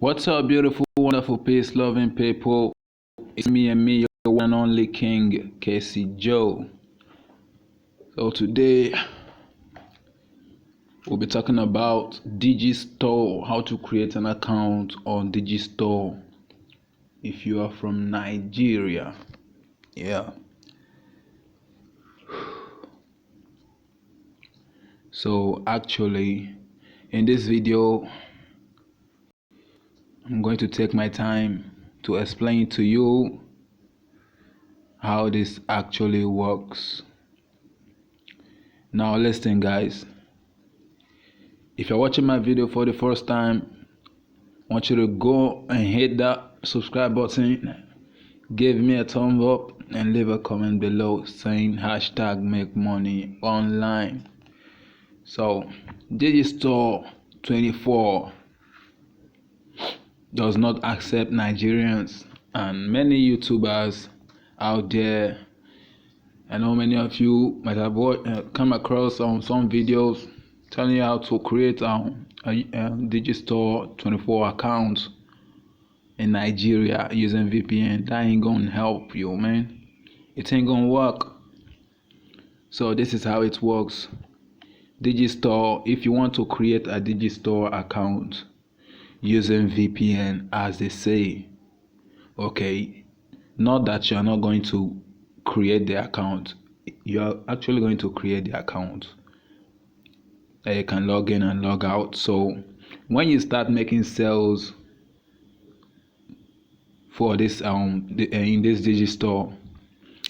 What's up, beautiful, wonderful, peace loving people? It's me, your one and only King, Casey Joe. So, today we'll be talking about Digistore, how to create an account on Digistore if you are from Nigeria. Yeah. So, actually, in this video, I'm going to take my time to explain to you how this actually works. Now listen, guys, if you're watching my video for the first time, I want you to go and hit that subscribe button, give me a thumbs up, and leave a comment below saying hashtag make money online. So Digistore 24 does not accept Nigerians, and many YouTubers out there, I know many of you might have come across some videos telling you how to create a Digistore 24 account in Nigeria using VPN. That ain't gonna help you, man. It ain't gonna work. So this is how it works. Digistore, if you want to create a Digistore account using VPN, as they say, okay, not that you're not going to create the account, you're actually going to create the account. You can log in and log out. So when you start making sales for this in this Digistore,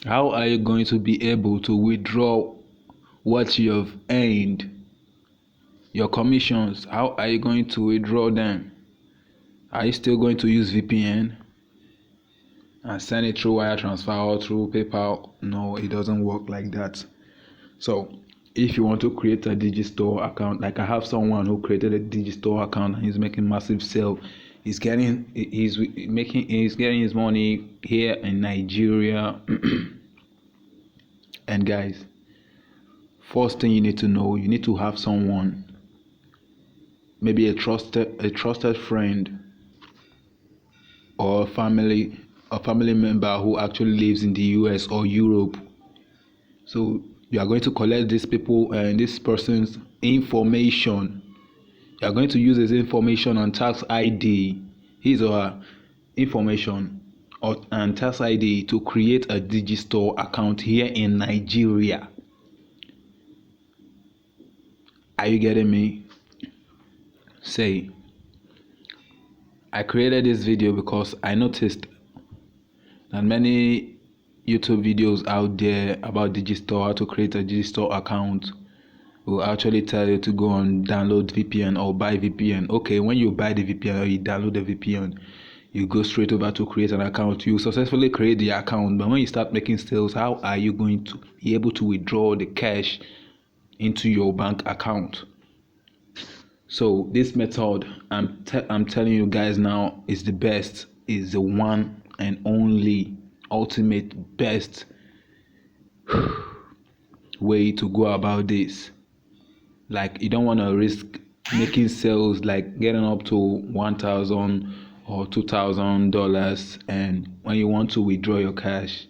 how are you going to be able to withdraw what you have earned, your commissions? How are you going to withdraw them? Are you still going to use VPN and send it through wire transfer or through PayPal? No, it doesn't work like that. So if you want to create a Digistore account, like I have someone who created a Digistore account and he's making massive sale. He's getting his money here in Nigeria. And guys, first thing you need to know, you need to have someone, maybe a trusted friend or a family member who actually lives in the US or Europe. So you are going to collect this person's information. You are going to use his information and tax ID, his or her information and tax ID to create a Digistore account here in Nigeria. Are you getting me? Say, I created this video because I noticed that many YouTube videos out there about Digistore, how to create a Digistore account, will actually tell you to go and download VPN or buy VPN. Okay, when you buy the VPN or you download the VPN, you go straight over to create an account. You successfully create the account, but when you start making sales, how are you going to be able to withdraw the cash into your bank account? So this method, I'm telling you guys now, is the best, is the one and only ultimate best way to go about this. Like, you don't want to risk making sales like getting up to $1,000 or $2,000, and when you want to withdraw your cash,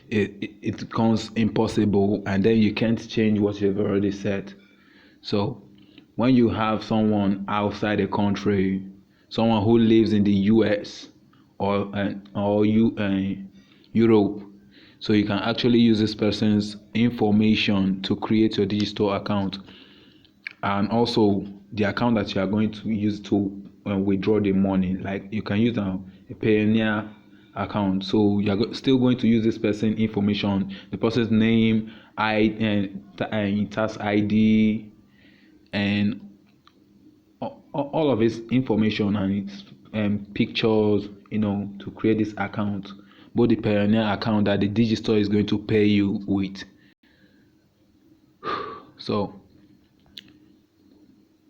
it becomes impossible, and then you can't change what you've already set. So when you have someone outside the country, someone who lives in the US or Europe, so you can actually use this person's information to create your Digistore account, and also the account that you are going to use to withdraw the money. Like, you can use a Payoneer account, so you're still going to use this person's information, the person's name, tax ID, and all of his information and its pictures, to create this account, both the Payoneer account that the Digistore is going to pay you with. So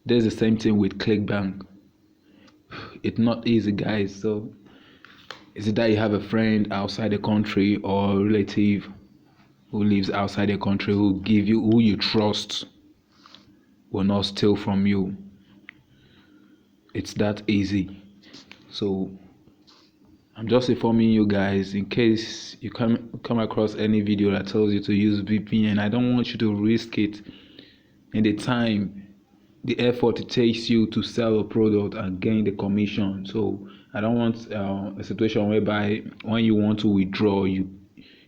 there's the same thing with ClickBank. It's not easy, guys. So is it that you have a friend outside the country or a relative who lives outside the country who you trust will not steal from you? It's that easy. So I'm just informing you guys in case you come across any video that tells you to use VPN. I don't want you to risk it in the time, the effort it takes you to sell a product and gain the commission. So I don't want a situation whereby when you want to withdraw, you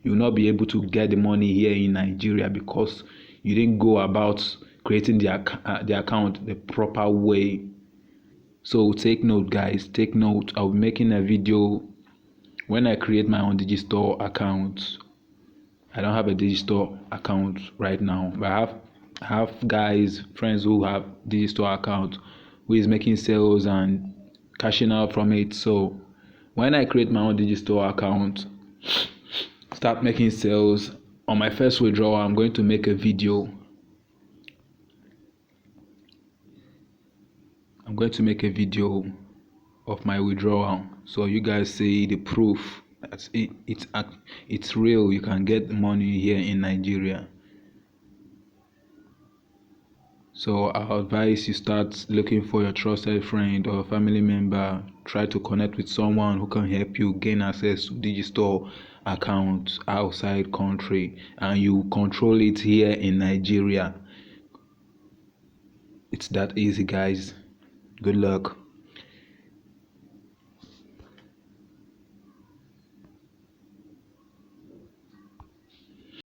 will not be able to get the money here in Nigeria because you didn't go about creating the account the proper way. So take note, guys, take note. I'll be making a video when I create my own Digistore account. I don't have a Digistore account right now, but I have guys, friends who have Digistore account who is making sales and cashing out from it. So when I create my own Digistore account, start making sales, on my first withdrawal, I'm going to make a video. I'm going to make a video of my withdrawal so you guys see the proof that it's real. You can get money here in Nigeria. So I advise you start looking for your trusted friend or family member. Try to connect with someone who can help you gain access to Digistore accounts outside country, and you control it here in Nigeria. It's that easy, guys. Good luck.